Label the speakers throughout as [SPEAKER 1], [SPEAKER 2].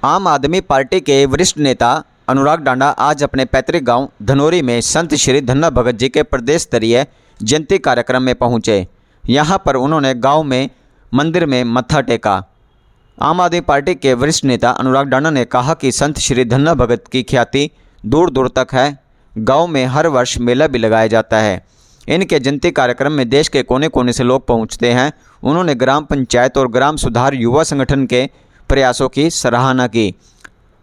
[SPEAKER 1] आम आदमी पार्टी के वरिष्ठ नेता अनुराग डांडा आज अपने पैतृक गांव धनोरी में संत श्री धन्ना भगत जी के प्रदेश स्तरीय जयंती कार्यक्रम में पहुंचे। यहां पर उन्होंने गांव में मंदिर में मत्था टेका। आम आदमी पार्टी के वरिष्ठ नेता अनुराग डांडा ने कहा कि संत श्री धन्ना भगत की ख्याति दूर दूर तक है। गांव में हर वर्ष मेला भी लगाया जाता है। इनके जयंती कार्यक्रम में देश के कोने कोने से लोग पहुंचते हैं। उन्होंने ग्राम पंचायत और ग्राम सुधार युवा संगठन के प्रयासों की सराहना की।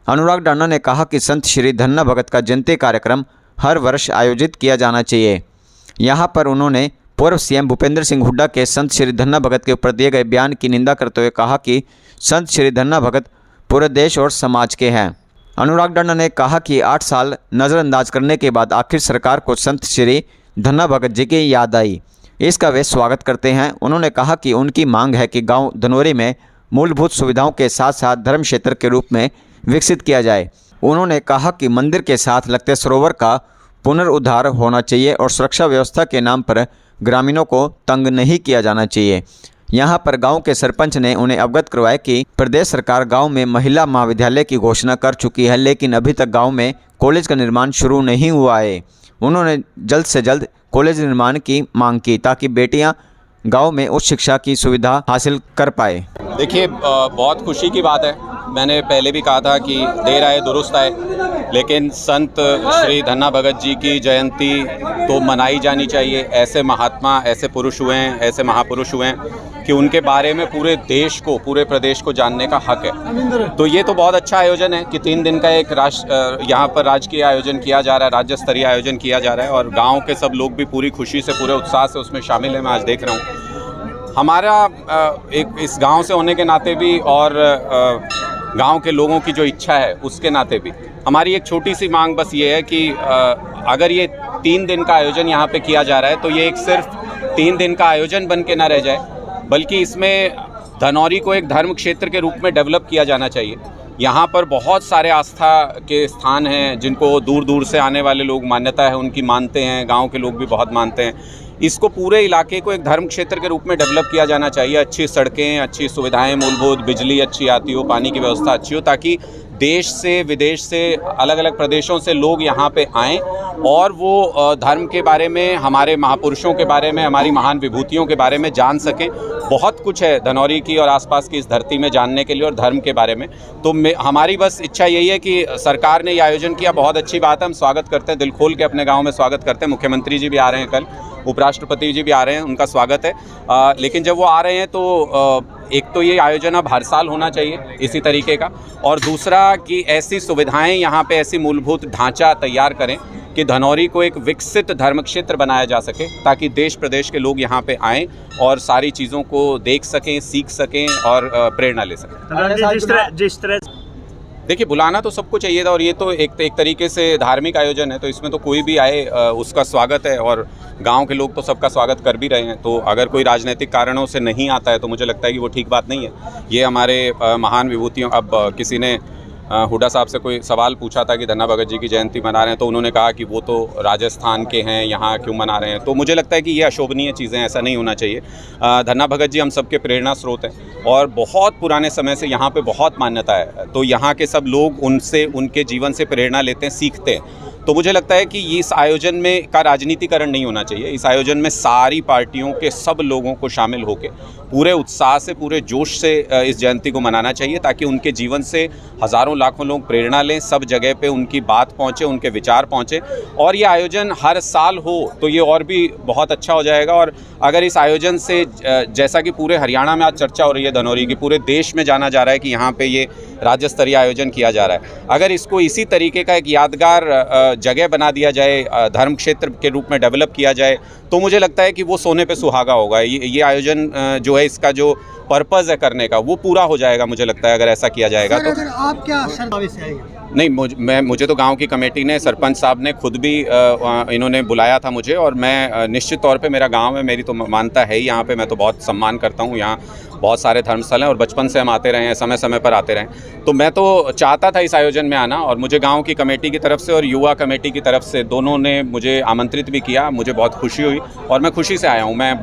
[SPEAKER 1] अनुराग डांडा ने कहा कि संत श्री धन्ना भगत का जयंती कार्यक्रम हर वर्ष आयोजित किया जाना चाहिए। यहाँ पर उन्होंने पूर्व सीएम भूपेंद्र सिंह हुड्डा के संत श्री धन्ना भगत के ऊपर दिए गए बयान की निंदा करते हुए कहा कि संत श्री धन्ना भगत पूरे देश और समाज के हैं। अनुराग डांडा ने कहा कि 8 साल नज़रअंदाज करने के बाद आखिर सरकार को संत श्री धन्ना भगत जी की याद आई। इसका वे स्वागत करते हैं। उन्होंने कहा कि उनकी मांग है कि गांव धनोरी में मूलभूत सुविधाओं के साथ साथ धर्म क्षेत्र के रूप में विकसित किया जाए। उन्होंने कहा कि मंदिर के साथ लगते सरोवर का पुनरुद्धार होना चाहिए और सुरक्षा व्यवस्था के नाम पर ग्रामीणों को तंग नहीं किया जाना चाहिए। यहां पर गांव के सरपंच ने उन्हें अवगत करवाया कि प्रदेश सरकार गांव में महिला महाविद्यालय की घोषणा कर चुकी है, लेकिन अभी तक गांव में कॉलेज का निर्माण शुरू नहीं हुआ है। उन्होंने जल्द से जल्द कॉलेज निर्माण की मांग की ताकि बेटियां गांव में उच्च शिक्षा की सुविधा हासिल कर पाए।
[SPEAKER 2] देखिए, बहुत खुशी की बात है। मैंने पहले भी कहा था कि देर आए दुरुस्त आए, लेकिन संत श्री धन्ना भगत जी की जयंती तो मनाई जानी चाहिए। ऐसे महात्मा, ऐसे पुरुष हुए हैं, ऐसे महापुरुष हुए हैं कि उनके बारे में पूरे देश को, पूरे प्रदेश को जानने का हक है। तो ये तो बहुत अच्छा आयोजन है कि 3 दिन का एक यहाँ पर राजकीय आयोजन किया जा रहा है, राज्य स्तरीय आयोजन किया जा रहा है और गाँव के सब लोग भी पूरी खुशी से, पूरे उत्साह से उसमें शामिल हैं। मैं आज देख रहा हूँ हमारा एक इस गाँव से होने के नाते भी और गांव के लोगों की जो इच्छा है उसके नाते भी हमारी एक छोटी सी मांग बस ये है कि अगर ये 3 दिन का आयोजन यहाँ पे किया जा रहा है तो ये एक सिर्फ 3 दिन का आयोजन बन के ना रह जाए, बल्कि इसमें धनौरी को एक धर्म क्षेत्र के रूप में डेवलप किया जाना चाहिए। यहाँ पर बहुत सारे आस्था के स्थान हैं जिनको दूर दूर से आने वाले लोग मान्यता है उनकी मानते हैं, गाँव के लोग भी बहुत मानते हैं। इसको पूरे इलाके को एक धर्म क्षेत्र के रूप में डेवलप किया जाना चाहिए। अच्छी सड़कें, अच्छी सुविधाएं, मूलभूत बिजली अच्छी आती हो, पानी की व्यवस्था अच्छी हो, ताकि देश से, विदेश से, अलग अलग प्रदेशों से लोग यहाँ पे आएँ और वो धर्म के बारे में, हमारे महापुरुषों के बारे में, हमारी महान विभूतियों के बारे में जान सकें। बहुत कुछ है धनौरी की और आसपास की इस धरती में जानने के लिए और धर्म के बारे में। तो हमारी बस इच्छा यही है कि सरकार ने ये आयोजन किया, बहुत अच्छी बात है। हम स्वागत करते हैं, दिल खोल के अपने गाँव में स्वागत करते हैं। मुख्यमंत्री जी भी आ रहे हैं कल, उपराष्ट्रपति जी भी आ रहे हैं, उनका स्वागत है। लेकिन जब वो आ रहे हैं तो एक तो ये आयोजन अब हर साल होना चाहिए इसी तरीके का, और दूसरा कि ऐसी सुविधाएं यहाँ पे, ऐसी मूलभूत ढांचा तैयार करें कि धनौरी को एक विकसित धर्म क्षेत्र बनाया जा सके, ताकि देश प्रदेश के लोग यहाँ पे आएँ और सारी चीज़ों को देख सकें, सीख सकें और प्रेरणा ले सकें।
[SPEAKER 3] जिस तरह
[SPEAKER 2] देखिए, बुलाना तो सबको चाहिए था और ये तो एक तरीके से धार्मिक आयोजन है, तो इसमें तो कोई भी आए उसका स्वागत है और गांव के लोग तो सबका स्वागत कर भी रहे हैं। तो अगर कोई राजनीतिक कारणों से नहीं आता है तो मुझे लगता है कि वो ठीक बात नहीं है। ये हमारे महान विभूतियों, अब किसी ने हुड्डा साहब से कोई सवाल पूछा था कि धन्ना भगत जी की जयंती मना रहे हैं, तो उन्होंने कहा कि वो तो राजस्थान के हैं, यहाँ क्यों मना रहे हैं। तो मुझे लगता है कि ये अशोभनीय चीज़ें, ऐसा नहीं होना चाहिए। धन्ना भगत जी हम सबके प्रेरणा स्रोत हैं और बहुत पुराने समय से यहाँ पे बहुत मान्यता है। तो यहाँ के सब लोग उनसे, उनके जीवन से प्रेरणा लेते हैं, सीखते हैं। तो मुझे लगता है कि इस आयोजन में का राजनीतिकरण नहीं होना चाहिए। इस आयोजन में सारी पार्टियों के सब लोगों को शामिल होकर पूरे उत्साह से, पूरे जोश से इस जयंती को मनाना चाहिए, ताकि उनके जीवन से हज़ारों लाखों लोग प्रेरणा लें, सब जगह पे उनकी बात पहुँचे, उनके विचार पहुँचे। और ये आयोजन हर साल हो तो ये और भी बहुत अच्छा हो जाएगा। और अगर इस आयोजन से, जैसा कि पूरे हरियाणा में आज चर्चा हो रही है धनौरी की, पूरे देश में जाना जा रहा है कि यहाँ पे ये राज्य स्तरीय आयोजन किया जा रहा है, अगर इसको इसी तरीके का एक यादगार जगह बना दिया जाए, धर्म क्षेत्र के रूप में डेवलप किया जाए, तो मुझे लगता है कि वो सोने पे सुहागा होगा। ये आयोजन जो है, इसका जो पर्पज़ है करने का, वो पूरा हो जाएगा मुझे लगता है, अगर ऐसा किया जाएगा। तो
[SPEAKER 3] आप क्या दावे से आएंगे?
[SPEAKER 2] नहीं, मुझे तो गांव की कमेटी ने, सरपंच साहब ने खुद भी इन्होंने बुलाया था मुझे, और मैं निश्चित तौर पे, मेरा गांव है, मेरी तो मानता है ही यहाँ पे, मैं तो बहुत सम्मान करता हूँ यहाँ बहुत सारे धर्मस्थल हैं और बचपन से हम आते रहे हैं, समय समय पर आते रहे हैं। तो मैं तो चाहता था इस आयोजन में आना, और मुझे गांव की कमेटी की तरफ से और युवा कमेटी की तरफ से दोनों ने मुझे आमंत्रित भी किया। मुझे बहुत खुशी हुई और मैं खुशी से आया हूँ। मैं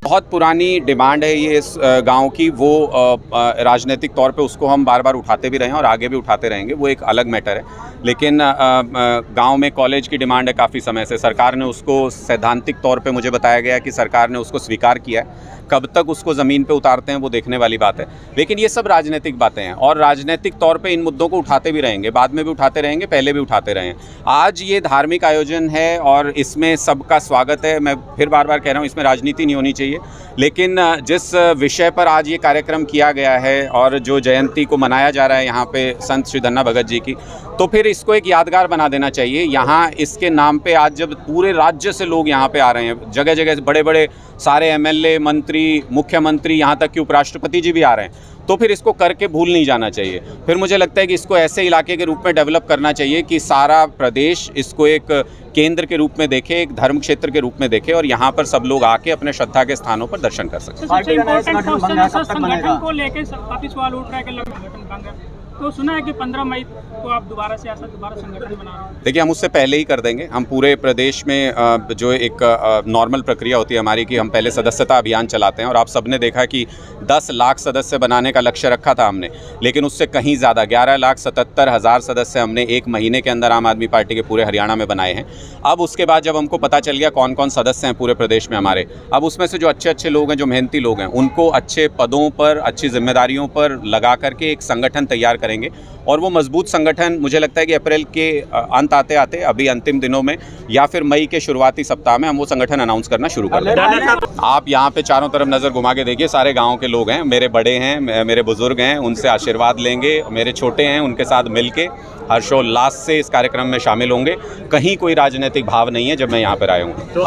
[SPEAKER 2] बहुत पुरानी डिमांड है ये इस गाँव की, वो राजनीतिक तौर पर उसको हम बार बार उठाते भी रहे हैं और आगे भी उठाते रहेंगे, वो एक अलग मैटर है। लेकिन गांव में कॉलेज की डिमांड है काफ़ी समय से। सरकार ने उसको सैद्धांतिक तौर पे मुझे बताया गया कि सरकार ने उसको स्वीकार किया है। कब तक उसको ज़मीन पे उतारते हैं वो देखने वाली बात है। लेकिन ये सब राजनीतिक बातें हैं और राजनीतिक तौर पे इन मुद्दों को उठाते भी रहेंगे, बाद में भी उठाते रहेंगे, पहले भी उठाते रहे हैं। आज ये धार्मिक आयोजन है और इसमें सबका स्वागत है। मैं फिर बार बार कह रहा हूँ, इसमें राजनीति नहीं होनी चाहिए। लेकिन जिस विषय पर आज ये कार्यक्रम किया गया है और जो जयंती को मनाया जा रहा है यहाँ पे संत श्री धन्ना भगत जी की, तो फिर इसको एक यादगार बना देना चाहिए। यहाँ इसके नाम पे आज जब पूरे राज्य से लोग यहाँ पे आ रहे हैं, जगह जगह बड़े बड़े सारे एमएलए, मंत्री, मुख्यमंत्री, यहाँ तक कि उपराष्ट्रपति जी भी आ रहे हैं, तो फिर इसको करके भूल नहीं जाना चाहिए। फिर मुझे लगता है कि इसको ऐसे इलाके के रूप में डेवलप करना चाहिए कि सारा प्रदेश इसको एक केंद्र के रूप में देखे, एक धर्म क्षेत्र के रूप में देखे और यहाँ पर सब लोग आके अपने श्रद्धा के स्थानों पर दर्शन कर सकें।
[SPEAKER 3] पार्टी का नया संगठन बन गया, कब तक बनेगा?
[SPEAKER 4] संगठन को लेके काफी सवाल उठ रहा है कि संगठन बन गया, तो सुना है कि 15 मई को आप दोबारा संगठन बना रहे हैं।
[SPEAKER 2] देखिए, हम उससे पहले ही कर देंगे। हम पूरे प्रदेश में जो एक नॉर्मल प्रक्रिया होती है हमारी कि हम पहले सदस्यता अभियान चलाते हैं, और आप सबने देखा कि 10 लाख सदस्य बनाने का लक्ष्य रखा था हमने, लेकिन उससे कहीं ज़्यादा 11,77,000 सदस्य हमने 1 महीने के अंदर आम आदमी पार्टी के पूरे हरियाणा में बनाए हैं। अब उसके बाद जब हमको पता चल गया कौन कौन सदस्य हैं पूरे प्रदेश में हमारे, अब उसमें से जो अच्छे अच्छे लोग हैं, जो मेहनती लोग हैं, उनको अच्छे पदों पर, अच्छी जिम्मेदारियों पर लगा करके एक संगठन तैयार करेंगे। और वो मजबूत संगठन मुझे लगता है कि अप्रैल के अंत आते आते, अभी अंतिम दिनों में या फिर मई के शुरुआती सप्ताह में हम वो संगठन अनाउंस करना शुरू कर देंगे। आप यहाँ पे चारों तरफ नज़र घुमा के देखिए, सारे गाँव के लोग हैं, मेरे बड़े हैं, मेरे बुजुर्ग हैं, उनसे आशीर्वाद लेंगे, मेरे छोटे हैं, उनके साथ मिलके हर्षोल्लास से इस कार्यक्रम में शामिल होंगे। कहीं कोई राजनीतिक भाव नहीं है जब मैं यहाँ पर आया हूँ।
[SPEAKER 4] तो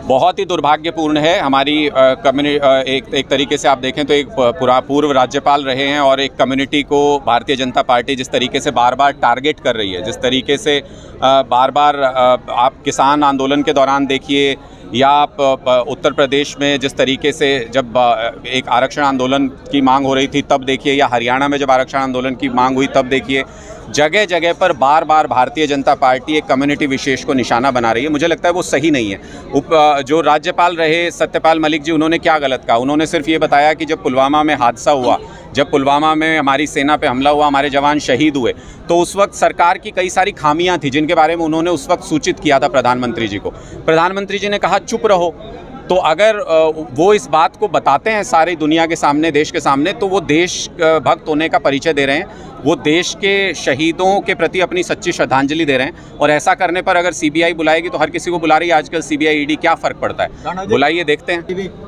[SPEAKER 2] बहुत ही दुर्भाग्यपूर्ण है। हमारी एक तरीके से आप देखें तो एक पूर्व राज्यपाल रहे हैं और एक कम्युनिटी को भारतीय जनता पार्टी जिस तरीके से बार बार टारगेट कर रही है, जिस तरीके से बार बार आप किसान आंदोलन के दौरान देखिए, या आप उत्तर प्रदेश में जिस तरीके से जब एक आरक्षण आंदोलन की मांग हो रही थी तब देखिए, या हरियाणा में जब आरक्षण आंदोलन की मांग हुई तब देखिए, जगह जगह पर बार बार भारतीय जनता पार्टी एक कम्युनिटी विशेष को निशाना बना रही है। मुझे लगता है वो सही नहीं है। जो राज्यपाल रहे सत्यपाल मलिक जी, उन्होंने क्या गलत कहा? उन्होंने सिर्फ ये बताया कि जब पुलवामा में हादसा हुआ, जब पुलवामा में हमारी सेना पे हमला हुआ, हमारे जवान शहीद हुए, तो उस वक्त सरकार की कई सारी खामियां थी जिनके बारे में उन्होंने उस वक्त सूचित किया था प्रधानमंत्री जी को। प्रधानमंत्री जी ने कहा चुप रहो। तो अगर वो इस बात को बताते हैं सारी दुनिया के सामने, देश के सामने, तो वो देश भक्त होने का परिचय दे रहे हैं, वो देश के शहीदों के प्रति अपनी सच्ची श्रद्धांजलि दे रहे हैं। और ऐसा करने पर अगर सीबीआई बुलाएगी तो हर किसी को बुला रही है आजकल, सीबीआई ईडी, क्या फ़र्क पड़ता है? बुलाइए, देखते हैं।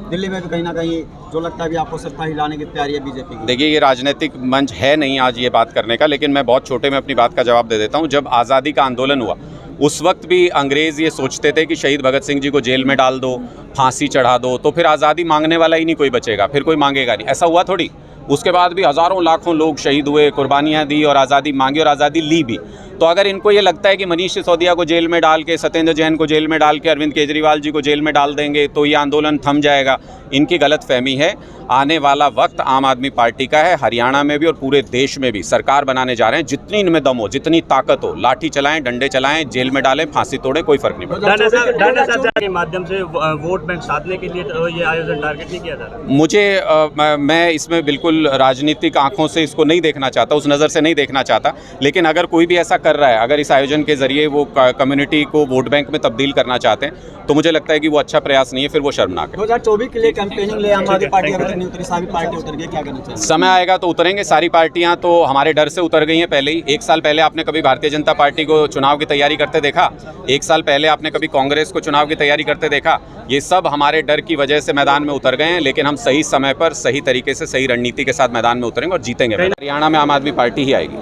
[SPEAKER 3] दिल्ली में भी कहीं ना कहीं जो लगता है कि आपको सत्ता हिलाने की तैयारी है बीजेपी की।
[SPEAKER 2] देखिए, ये राजनीतिक मंच है नहीं आज ये बात करने का, लेकिन मैं बहुत छोटे में अपनी बात का जवाब दे देता हूँ। जब आज़ादी का आंदोलन हुआ उस वक्त भी अंग्रेज़ ये सोचते थे कि शहीद भगत सिंह जी को जेल में डाल दो, फांसी चढ़ा दो, तो फिर आज़ादी मांगने वाला ही नहीं कोई बचेगा, फिर कोई मांगेगा नहीं। ऐसा हुआ थोड़ी। उसके बाद भी हज़ारों लाखों लोग शहीद हुए, कुर्बानियाँ दी और आज़ादी मांगी और आज़ादी ली भी। तो अगर इनको ये लगता है कि मनीष सिसोदिया को जेल में डाल के, सत्येंद्र जैन को जेल में डाल के, अरविंद केजरीवाल जी को जेल में डाल देंगे तो ये आंदोलन थम जाएगा, इनकी गलतफहमी है। आने वाला वक्त आम आदमी पार्टी का है। हरियाणा में भी और पूरे देश में भी सरकार बनाने जा रहे हैं। जितनी इनमें दम हो, जितनी ताकत हो, लाठी चलाएं, डंडे चलाएं, जेल में डालें, फांसी तोड़ें, कोई फर्क नहीं पड़ता।
[SPEAKER 5] के माध्यम से वोट बैंक साधने के लिए तो ये आयोजन टारगेट नहीं किया जा रहा।
[SPEAKER 2] मुझे मैं इसमें बिल्कुल राजनीतिक आंखों से इसको नहीं देखना चाहता, उस नज़र से नहीं देखना चाहता। लेकिन अगर कोई भी ऐसा कर रहा है, अगर इस आयोजन के ज़रिए वो कम्युनिटी को वोट बैंक में तब्दील करना चाहते हैं, तो मुझे लगता है कि वो अच्छा प्रयास नहीं है, फिर वो शर्मनाक है।
[SPEAKER 3] 2024 के लिए कैंपेनिंग ले आम आदमी पार्टी अगर नहीं उतरी, सारी पार्टी उतर गई, क्या करना चाहिए?
[SPEAKER 2] समय आएगा तो उतरेंगे। सारी पार्टियां तो हमारे डर से उतर गई हैं पहले ही। 1 साल पहले आपने कभी भारतीय जनता पार्टी को चुनाव की तैयारी करते देखा? 1 साल पहले आपने कभी कांग्रेस को चुनाव की तैयारी करते देखा? ये सब हमारे डर की वजह से मैदान में उतर गए हैं, लेकिन हम सही समय पर, सही तरीके से, सही रणनीति के साथ मैदान में उतरेंगे और जीतेंगे। हरियाणा में आम आदमी पार्टी ही आएगी।